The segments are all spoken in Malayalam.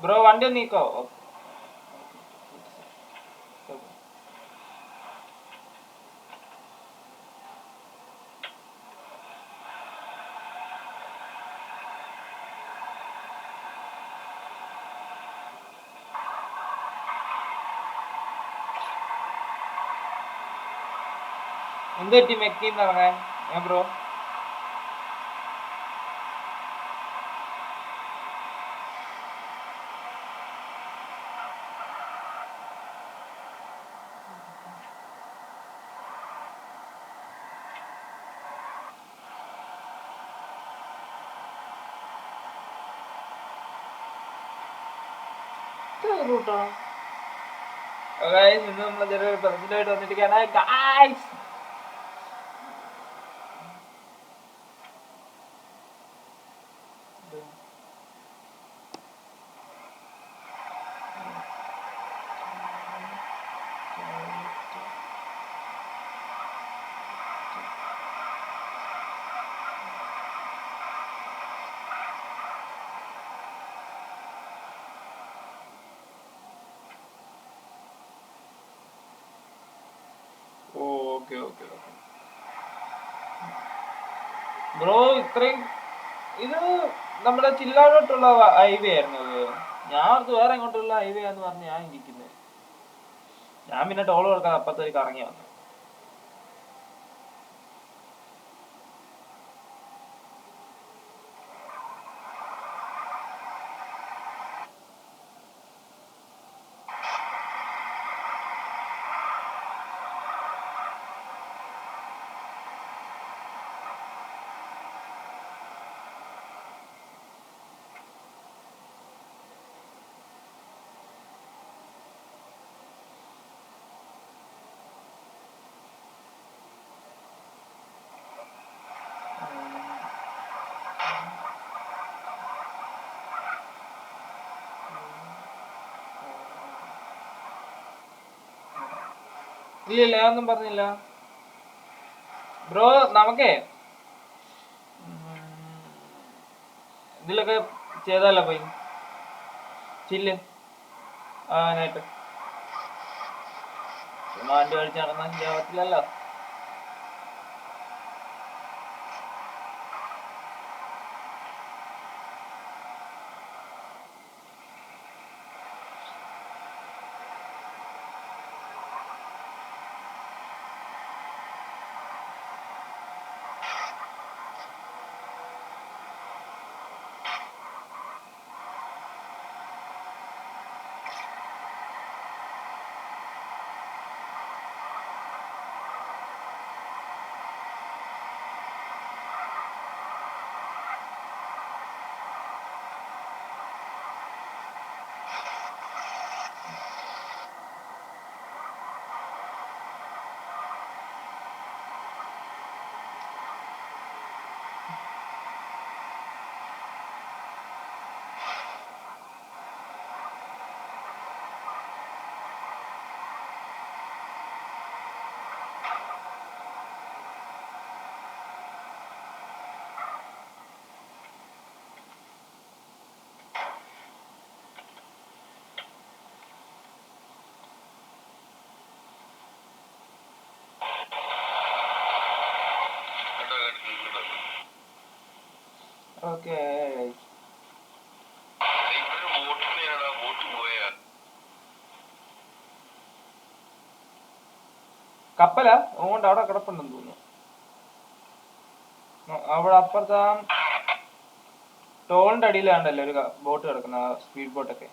ബ്രോ വണ്ടി ഒന്ന് നീക്കോ. എന്ത് പറ്റി മെക്കിന്ന് ഇറങ്ങാൻ ബ്രോ? റൂട്ടോ ഇന്ന് നമ്മളെ ചെറിയൊരു പ്രസിഡന്റായിട്ട് വന്നിരിക്കുകയാണ് guys. Okay okay okay bro. ഇത്രയും ഇത് നമ്മുടെ ചില്ലാടോട്ടുള്ള ഹൈവേ ആയിരുന്നു അത്. ഞാൻ അത് വേറെ എങ്ങോട്ടുള്ള ഹൈവേ ആന്ന് പറഞ്ഞ് ഞാൻ ഇരിക്കുന്നത്. ഞാൻ പിന്നെ ടോൾ കൊടുക്കാൻ അപ്പത്തേക്ക് കറങ്ങി വന്നു. ഇല്ല ഒന്നും പറഞ്ഞില്ല ബ്രോ. നമുക്കേ ഇതിലൊക്കെ ചെയ്താലോ പോയി ചില്ല് ആയിട്ട് വണ്ടി കഴിച്ച് നടന്നാൽ ശരിയാവത്തില്ലല്ലോ. ഓക്കെ കപ്പല ഓണ്ട് അവിടെ കിടപ്പുണ്ടെന്ന് തോന്നുന്നു. അവിടെ അപ്പുറത്ത് ടോളിന്റെ അടിയിലാണ്ടല്ലോ ഒരു ബോട്ട് കിടക്കുന്ന സ്പീഡ് ബോട്ടൊക്കെ.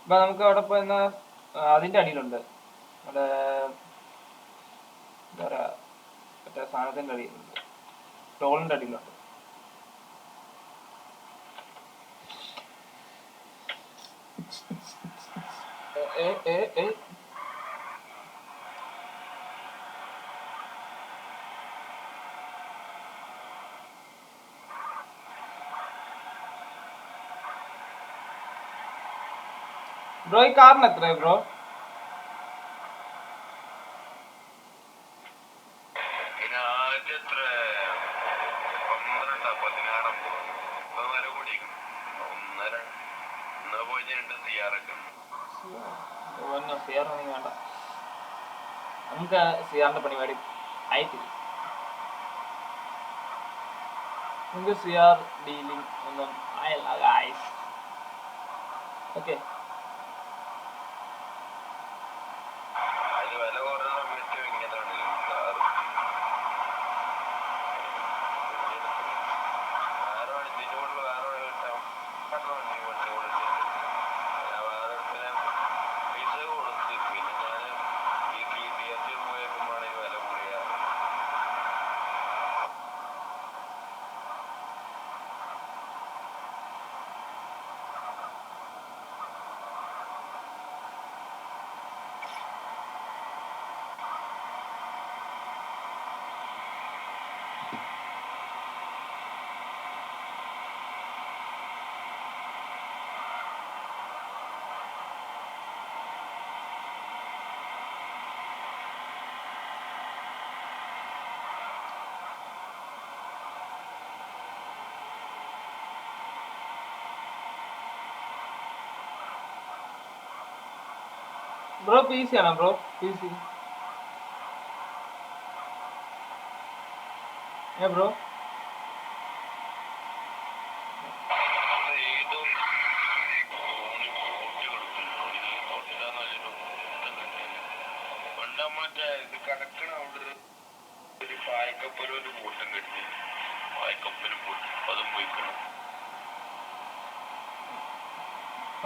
അപ്പൊ നമുക്ക് അവിടെ പോയെന്ന അതിന്റെ അടിയിലുണ്ട് നമ്മുടെ എന്താ പറയാ മറ്റേ സാധനത്തിന്റെ അടിയിലുണ്ട്, ടോളിന്റെ അടിയിലുണ്ട്. ബ്രോ ഈ കാറിന് എത്രയാ ബ്രോ? വേണ്ട, നമുക്ക് സിആറിന്റെ പരിപാടി ആയിട്ടില്ല. നമുക്ക് സിആർ ഡീലിംഗ് ഒന്നും ആയില്ല guys. Okay, bro P C ആണോ ബ്രോ? P C bro?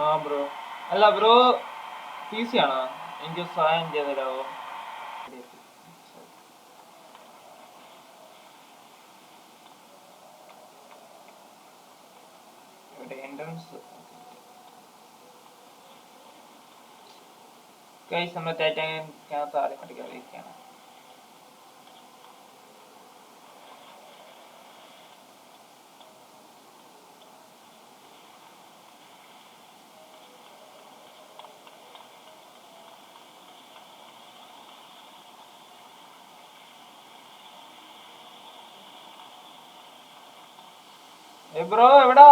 ആ ബ്രോ, അല്ല ബ്രോ പി സി ആണോ? എനിക്ക് സഹായം ചെയ്ത് തരാമോ? എൻട്രൻസ് ഗൈസ്, നമ്മുടെ ടൈറ്റാനിക്കകത്ത് ആദ്യം കണ്ടിരിക്കുകയാണ്. ബ്രോ എവിടാ?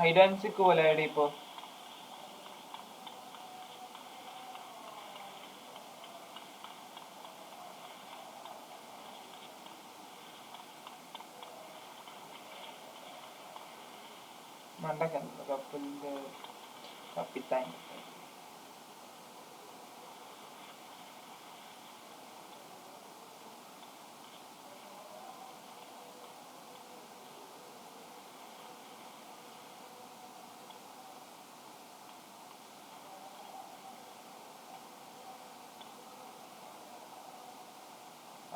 ഹൈഡ് ആൻഡ് സീക്ക് പോലെ ആയിട്ട് ഇപ്പൊ മണ്ടക്കല്ല കപ്പലിന്റെ കപ്പിത്താൻ.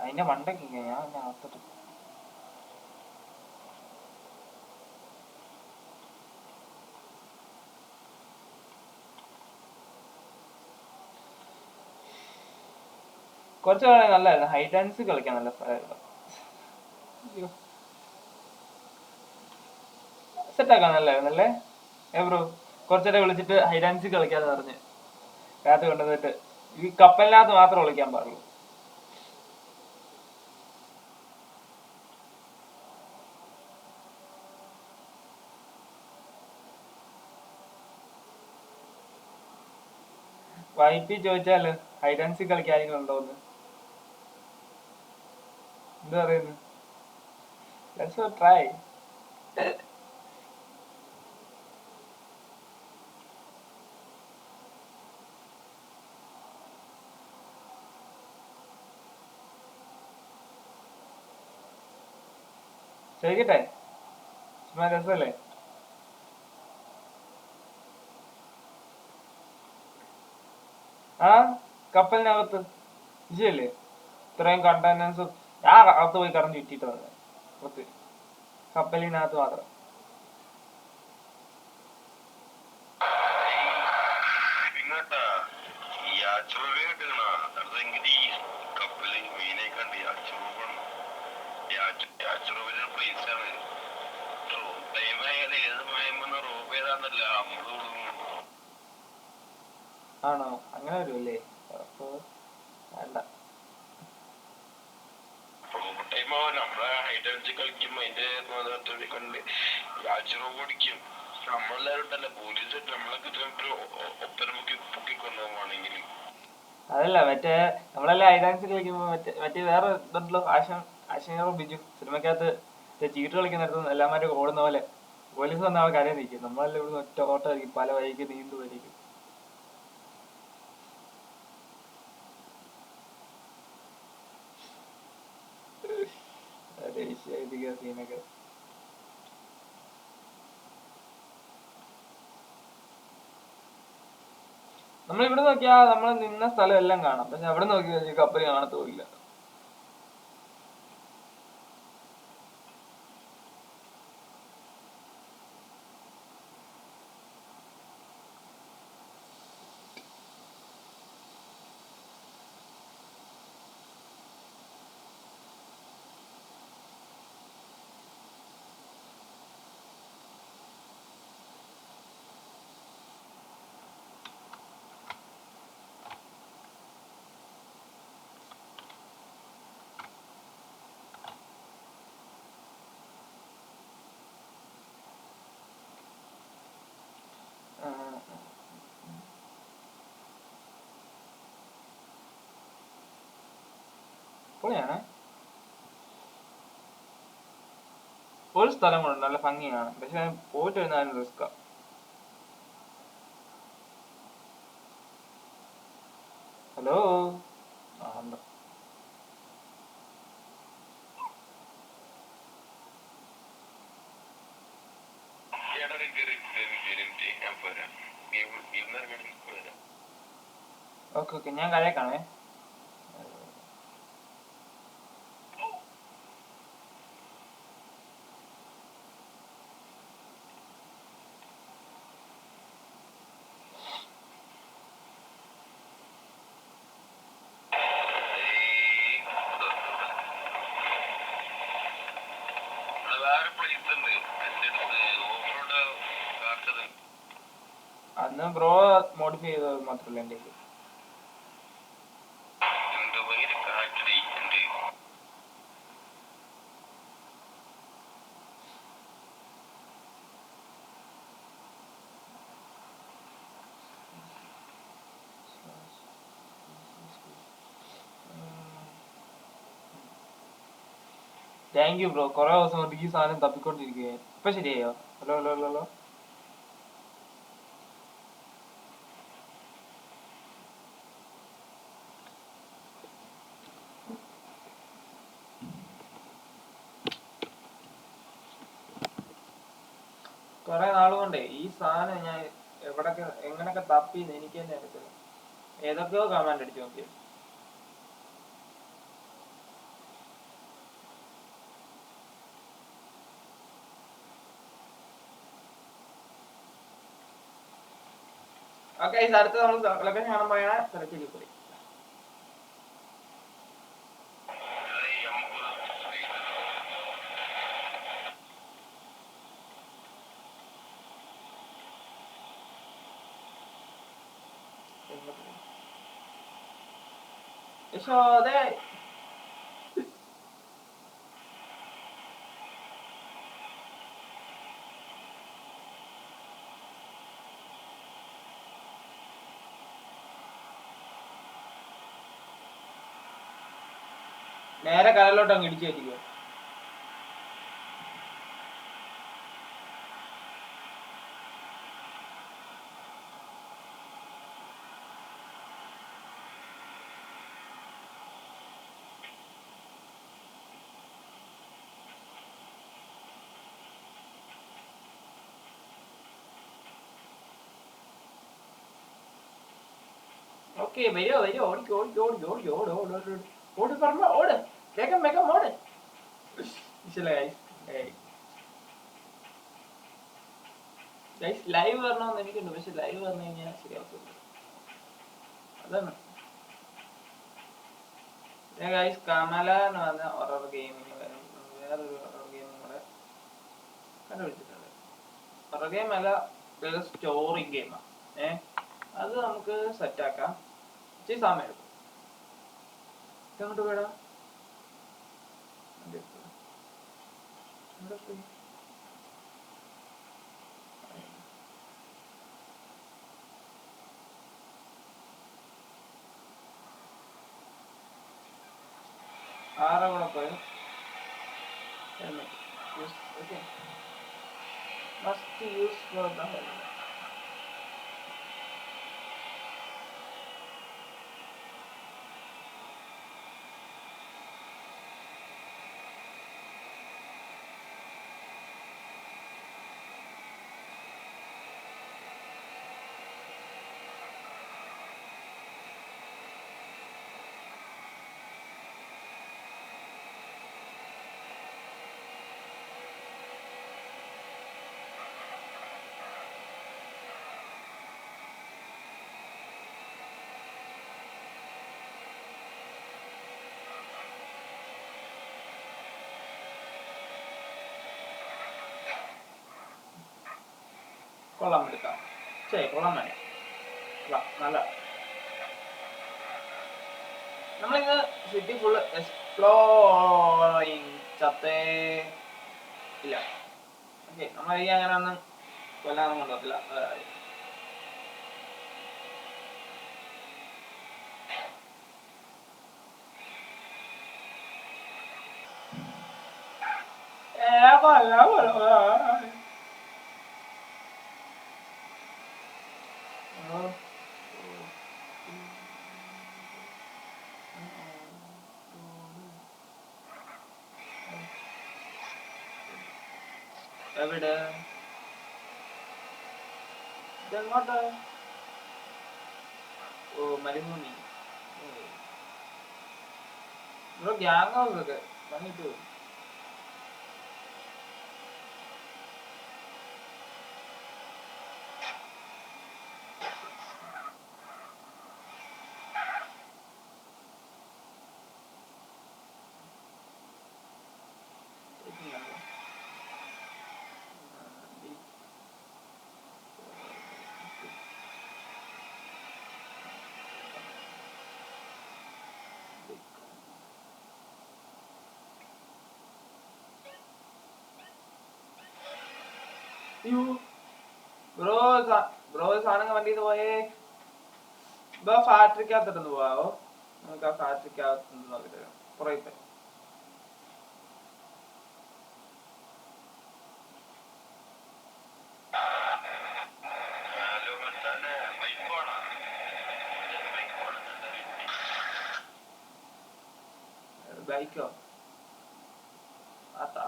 അതിന്റെ മണ്ടക്ക് ഞാൻ അകത്തിട്ട് കുറച്ച് നല്ലതായിരുന്നു. ഹൈഡ് ആൻഡ് സീക്ക് കളിക്കാൻ നല്ല സ്ഥലമായിരുന്നു. സെറ്റാക്കാൻ നല്ലായിരുന്നല്ലേ ബ്രോ? കുറച്ചേരെ വിളിച്ചിട്ട് ഹൈഡ് ആൻഡ് സീക്ക് കളിക്കാന്ന് പറഞ്ഞ് രാത്രി കൊണ്ടുവന്നിട്ട് ഈ കപ്പലിനകത്ത് മാത്രം വിളിക്കാൻ പാടുള്ളൂ. വൈപ്പി ചോദിച്ചാല് ഹൈഡ് ആൻഡ് സീക്ക് കളിക്കാൻ ആരെങ്കിലും ഉണ്ടോന്ന് എന്താ പറയുന്നു? Let's try. ചോദിക്കട്ടെ, ചുമ്മാ രസമല്ലേ? ആ കപ്പലിനകത്ത് വിജയല്ലേ ഇത്രയും കണ്ടെയ്നേഴ്സ് ഞാൻ അകത്ത് പോയി കടന്ന് ചുറ്റിട്ട് വന്നത്. പുറത്ത് കപ്പലിനകത്ത് മാത്രം. ആണോ? അങ്ങനെ വരുമല്ലേ? അപ്പൊ വേണ്ട. അതല്ല, മറ്റേ നമ്മളെല്ലാം ഐഡാൻസ് കളിക്കുമ്പോ മറ്റേ വേറെ ഇതുണ്ടല്ലോ, ആശങ്കറും ബിജു സിനിമക്കകത്ത് ചീട്ട് കളിക്കുന്നിടത്ത് എല്ലാമാരും ഓടുന്ന പോലെ പോലീസ് വന്ന ആൾ കരയിൽ നിൽക്കും. നമ്മളെല്ലാം ഇവിടുന്ന് ഒറ്റ ഓട്ടമായിരിക്കും, പല വഴിക്ക് നീന്തുമായിരിക്കും. സീനൊക്കെ നമ്മളിവിടെ നോക്കിയാ നമ്മൾ നിന്ന സ്ഥലം എല്ലാം കാണാം, പക്ഷെ അവിടെ നോക്കി കപ്പൽ കാണത്തോയില്ല. പൊളിയാണ്. ഒരു സ്ഥലം കൊണ്ട് നല്ല ഭംഗിയാണ്, പക്ഷെ പോയിട്ട് വരുന്നതിന് റിസ്ക്കാ. ഹലോ, ആ ഉണ്ടോ? ഓക്കെ ഓക്കെ, ഞാൻ കഴിയേക്കാണേ. അന്ന് ബ്രോ മോഡിഫൈ ചെയ്തത് മാത്രമല്ല എൻ്റെ കയ്യിൽ. Thank you bro. കുറെ ദിവസം കൊണ്ട് ഈ സാധനം തപ്പിക്കൊണ്ടിരിക്കുകയാണ്. ഇപ്പൊ ശരിയായോ? Hello hello hello hello. കുറെ നാളുകൊണ്ടേ ഈ സാധനം ഞാൻ എവിടൊക്കെ എങ്ങനൊക്കെ തപ്പിന്ന് എനിക്ക് തന്നെ അറിയത്തില്ല. ഏതൊക്കെയോ കമാൻഡ് അടിച്ചു നോക്കിയത്. ഓക്കെ, അടുത്ത് നമ്മൾ ലൊക്കേഷൻ കാണാൻ പോയാൽ സെലക്ട് പോയി. യശോദേ, നേരെ കടലിലോട്ട് അങ്ങ് ഇടിച്ചു കയറ്റിക്കോ. ഓക്കെ, വരുമോ വരുമോ? ഓടിക്കോ ഓടിക്കോ ഓടിക്കോ ഓടിക്കോ ഓട് ഓട് ഓട് ഓട് പറഞ്ഞ ഓട്, വേഗം വേഗം ഓട്. ലൈവ് വരണമെന്ന് എനിക്കുണ്ട്, പക്ഷെ ലൈവ് വന്നു കഴിഞ്ഞാൽ ശരിയാവത്തില്ല. അതാണ് കമല എന്ന് പറഞ്ഞ ഹൊറർ ഗെയിമിന് വേറൊരു കണ്ടുപിടിച്ചിട്ടുണ്ട്. പുറകെ മല സ്റ്റോറിങ് ഗെയിമാണ്. അത് നമുക്ക് സെറ്റാക്കാം. ഇച്ചിരി സമയം എടുക്കും. ഇങ്ങോട്ട് പോയടാ. ആരെ കൂടെ പോയി must use for the helmet. കൊള്ളാൻ എടുക്കാം. കൊള്ളാൻ വേണ്ടി നല്ല. നമ്മളിന്ന് സിറ്റി ഫുള്ള് എക്സ്പ്ലോറിങ് ചത്തേ ഇല്ല. ഓക്കെ, നമ്മൾ ഈ അങ്ങനെ ഒന്നും കൊല്ലാനൊന്നും കൊണ്ടുപോകത്തില്ല. എവിടെ ഇതെങ്ങോട്ടാ? ഓ, മരുഭൂമി. ഇവിടെ ഗ്യാങ് ഹൗസ് ഒക്കെ വന്നിട്ട് ബ്രോ സാധനങ്ങൾ വണ്ടിന്ന് പോയേ. ഇപ്പൊ ഫാക്ടറിക്കകത്തിട്ടൊന്ന് പോവാവോ? നമുക്ക് ആ ഫാക്ടറിക്കകത്ത് നോക്കിട്ട് കുറെ ബൈക്കോ അതാ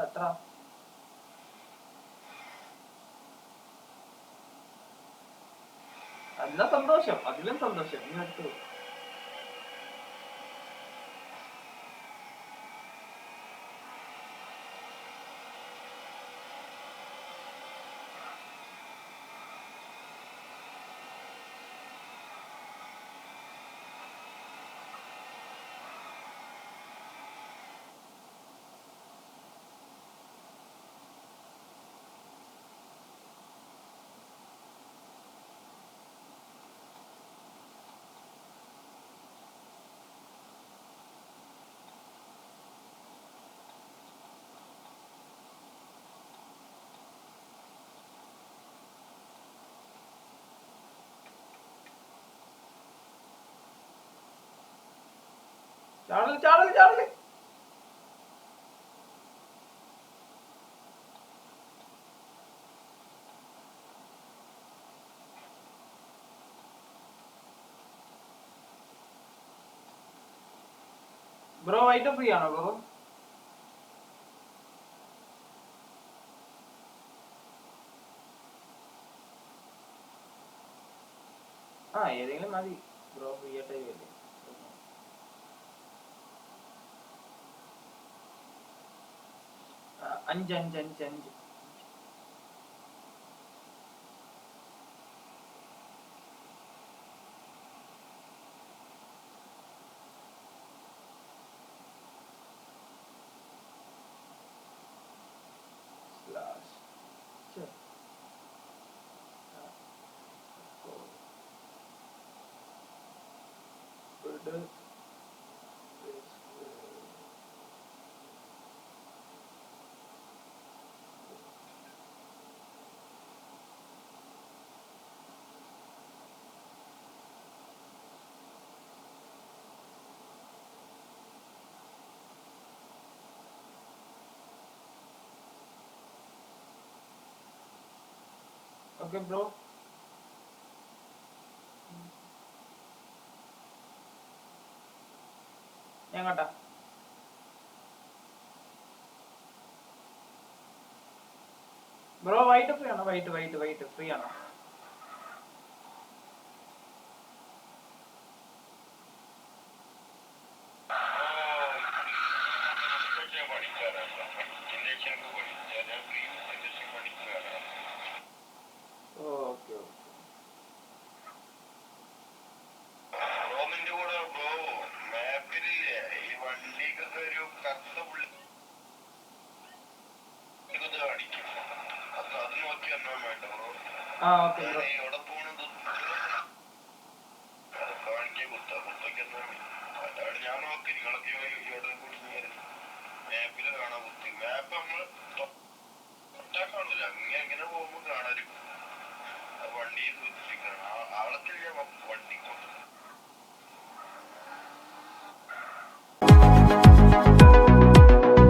എത്ര എന്നാ സന്തോഷം, അതിലും സന്തോഷം. ഇങ്ങോട്ട് ചാടല്. ബ്രോ ഐറ്റം ഫ്രീ ആണോ ബ്രോ? ഏതെങ്കിലും മതി ബ്രോ, ഫ്രീ ആയിട്ട് വരും. 5 5 ഓക്കെ ബ്രോ. എങ്ങോട്ടാ? ബ്രോ വൈറ്റ് ഫ്രീ ആണോ? വൈറ്റ് ഫ്രീ ആണോ? ഓക്കെ ആ ഓക്കെ ബ്രോ.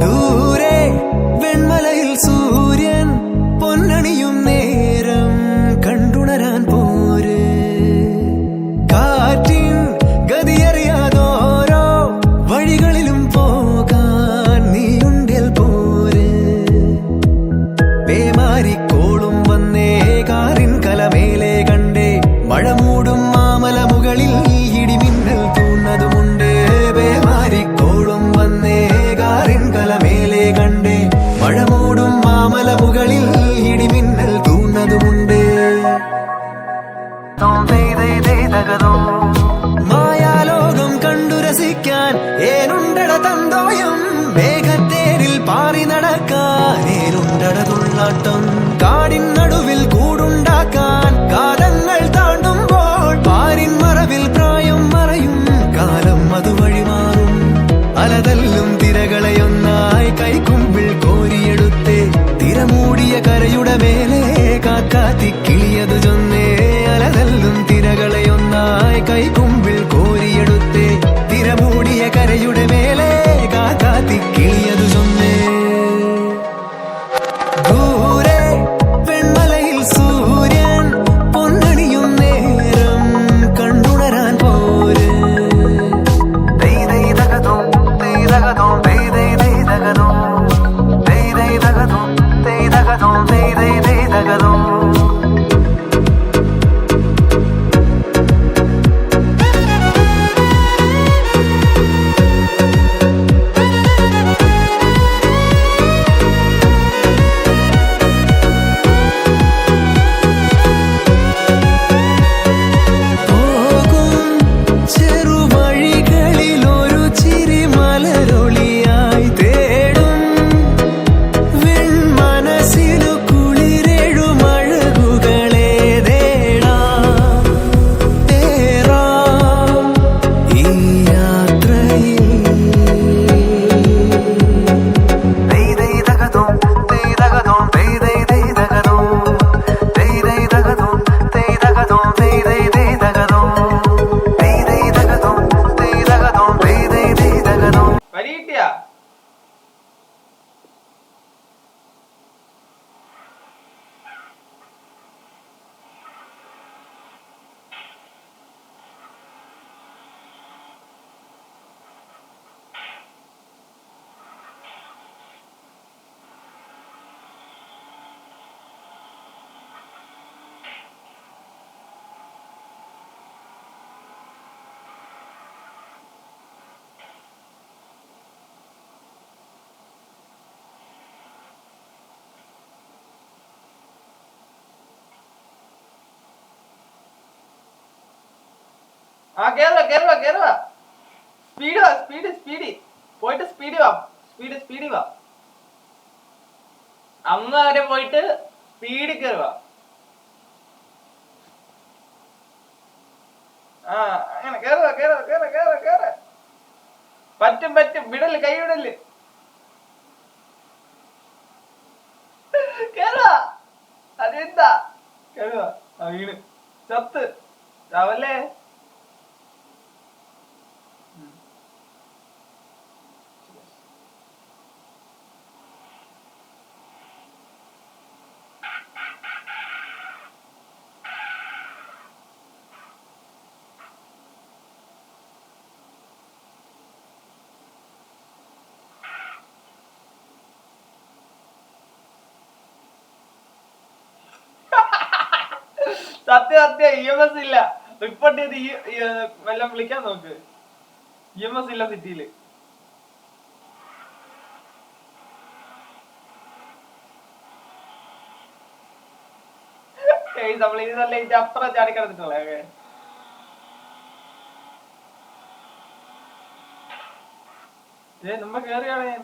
ദൂരെ വെൺമലയിൽ സൂര്യൻ പൊന്നണിയും നേരം കണ്ടുണരാൻ പോര്. കാറ്റിൻ ഗതിയറിയാതോരോ വഴികളിലും പോകാൻ നീയുണ്ടേൽ പോര്. പേമാരിക്കോളും വന്നേ കാറിൻ കലമേലെ കണ്ടേ മഴ മൂടും മാമല മുകളിൽ ഇടിമിന്നൽ തൂന്നതുമുണ്ട്. പേമാരിക്കോളും വന്നേ കാറിൻ കലമേലെ കണ്ടേ മഴ മൂടും മാമല മുകളിൽ ഇടിമിന്നൽ തൂന്നതുമുണ്ട്. മായാലോകം കണ്ടു രസിക്കാൻ ഏനുണ്ടട തന്തോയം. മേഘത്തേരിൽ പാറി നടക്കാൻ ഏനുണ്ടട തുള്ളാട്ടം. കാടിൻ നടുവിൽ കൂടുണ്ടാക്കാൻ കാലങ്ങൾ താണ്ടുമ്പോൾ പാരിൻ മറവിൽ പ്രായം മറയും കാലം അത് വഴിമാറും. അലതല്ലും തിരകളെയൊന്നായി കൈക്കുമ്പിൾ കോരിയെടുത്തേ തിരമൂടിയ കരയുടെ മേലെ കാക്കാത്തി കിളിയതു ചൊന്നേ. അലതല്ലും തിരകളെയൊന്നായി കൈക്കുമ്പിൾ കോരിയെടുത്തേ തിരമൂടിയ കരയുടെ മേലെ കാക്കാത്തി കിളിയതു ചൊന്നേ. ദൂരെ വെൺമലയിൽ സൂര്യൻ പൊന്നണിയും നേരം കണ്ടുണരാൻ പോര്. പോകും ചെറുവഴികളിൽ ഒരു ചിരി മലരൊളിയായി തേടും. വെൺമനസ്സിനു കുളിരെഴുമഴകുകളെ തേടാം തേറാം ഈ യാത്രയിൽ. വരി കിട്ടിയാ? ആ കേറുക. സ്പീഡ് പോയിട്ട് സ്പീഡ് വാ. അങ്ങ് വരെ പോയിട്ട് സ്പീഡ് കയറുക. ആ അങ്ങനെ കേറുക. പറ്റും വിടല്, കൈ വിടല്. കേറുക. അതെന്താ കേറുക. വീണ് ചത്ത് ചവല്ലേ. സത്യം സത്യം EMS ഇല്ല. റിപ്പോർട്ട് ചെയ്ത് വല്ലതും വിളിക്കാൻ നോക്ക്. EMS ഇല്ല സിറ്റിയില്. നമ്മൾ ഇതല്ല ഇതിന്റെ അപ്പുറം ചാടിക്കിടന്നിട്ടുള്ള നമ്മ കേറിയാണ് ഞാൻ.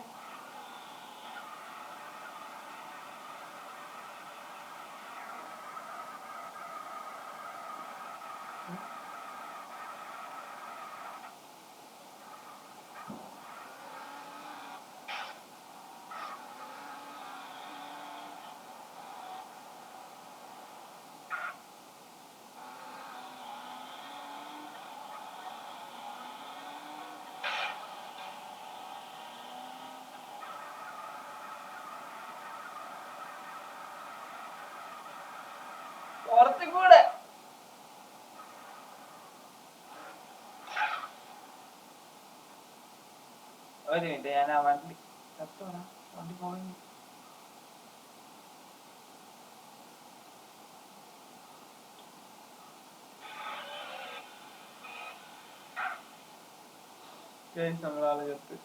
കുറച്ചും കൂടെ ഒരു മിനിറ്റ്, ഞാൻ ആ വണ്ടി വണ്ടി പോയി. നമ്മളാള് ചേർത്ത്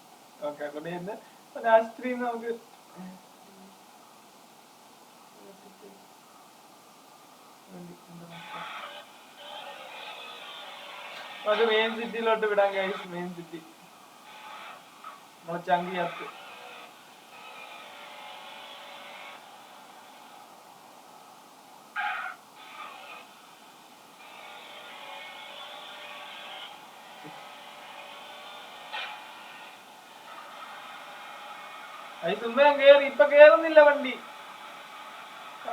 ഓക്കെ അങ്ങോട്ട് ചെന്ന് ആശുപത്രിയിൽ നമുക്ക് മെയിൻ സിറ്റിയിലോട്ട് വിടാൻ കഴിയും. മെയിൻ സിറ്റി നമ്മളെ ചങ്കി ചേർത്ത് അത് സുമ്മ കേറി. ഇപ്പൊ കേറുന്നില്ല വണ്ടി,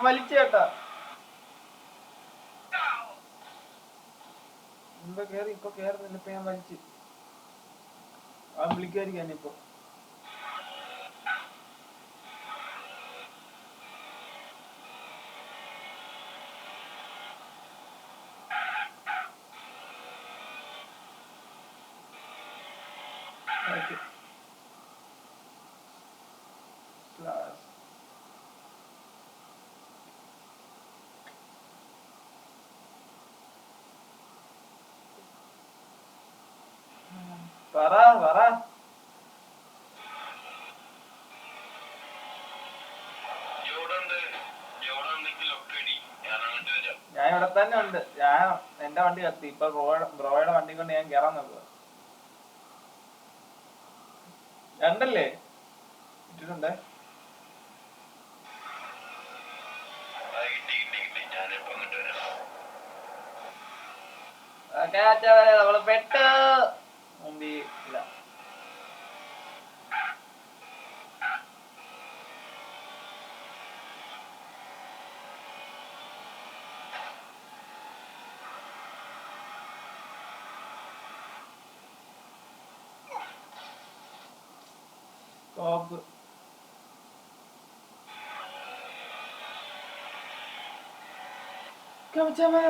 വലിച്ചേട്ടാ. മുമ്പ് കേറി, ഇപ്പൊ കേറുന്നില്ല. ഇപ്പൊ ഞാൻ വലിച്ച് ആ വിളിക്കാതിരിക്കാൻ ഇപ്പൊ. പറ പറ. ഞാൻ ഇവിടെ തന്നെ ഉണ്ട്. ഞാൻ എന്റെ വണ്ടി കത്തി. ഇപ്പൊ ബ്രോയുടെ വണ്ടി കൊണ്ട് ഞാൻ കേറാൻ നോക്കുക. രണ്ടല്ലേ ഇട്ടിട്ടുണ്ടേ. നമ്മള് പെട്ട് മുമ്പി ഇല്ല.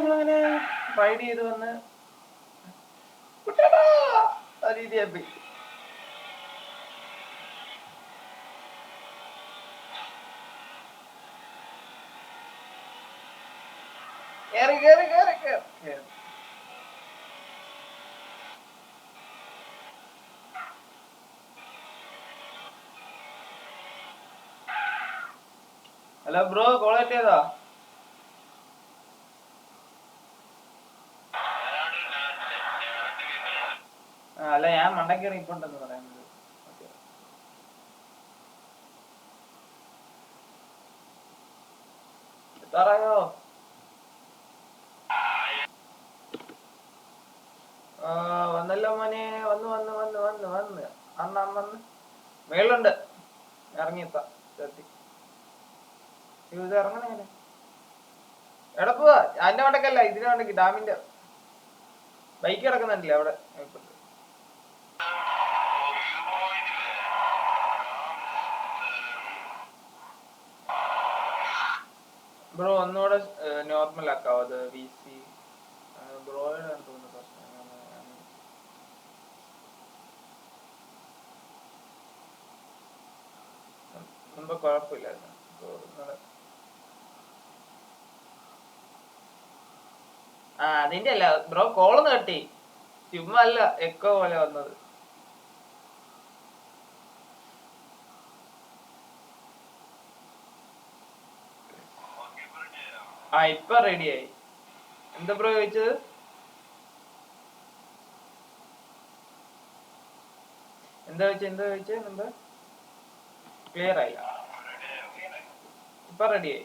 നമ്മളങ്ങനെ റൈഡ് ചെയ്ത് വന്ന് രീതിയായി. കേറി കേറി കേറി കേറി. ഹലോ ബ്രോ, കോൾ ചെയ്താ? അല്ല, ഞാൻ മണ്ടക്കേറി ഇപ്പോണ്ടെന്ന് പറയുന്നത്. എത്താറായോ? വന്നല്ലോ മോനെ. വന്ന് വന്ന് വന്ന് വന്ന് വന്ന് അന്ന് അന്ന് മേളുണ്ട്. ഇറങ്ങിയെത്താ ചേർത്തി. ഇത് ഇറങ്ങണേനെ എവിടെ പോവാ? അതിന്റെ വണ്ടക്കല്ല, ഇതിന്റെ വണ്ടക്ക്. ഡാമിന്റെ ബൈക്ക് കിടക്കുന്നുണ്ടല്ലേ അവിടെ. ബ്രോ ഒന്നുകൂടെ നോർമൽ ആക്കാവോ അത്? VC ബ്രോയുടെ തോന്നുന്നു പ്രശ്നം. മുമ്പ് കുഴപ്പമില്ലായിരുന്നു. ആ അതിന്റെ അല്ല ബ്രോ കോളൊന്ന് കട്ടി ചുമ്മാ അല്ല എക്കോ പോലെ വന്നത്. ആ ഇപ്പൊ റെഡിയായി. എന്താ ബ്രോ ചോദിച്ചത്? എന്താ ചോദിച്ചത്? എന്താ ക്ലിയർ ആയി? ഇപ്പൊ റെഡിയായി.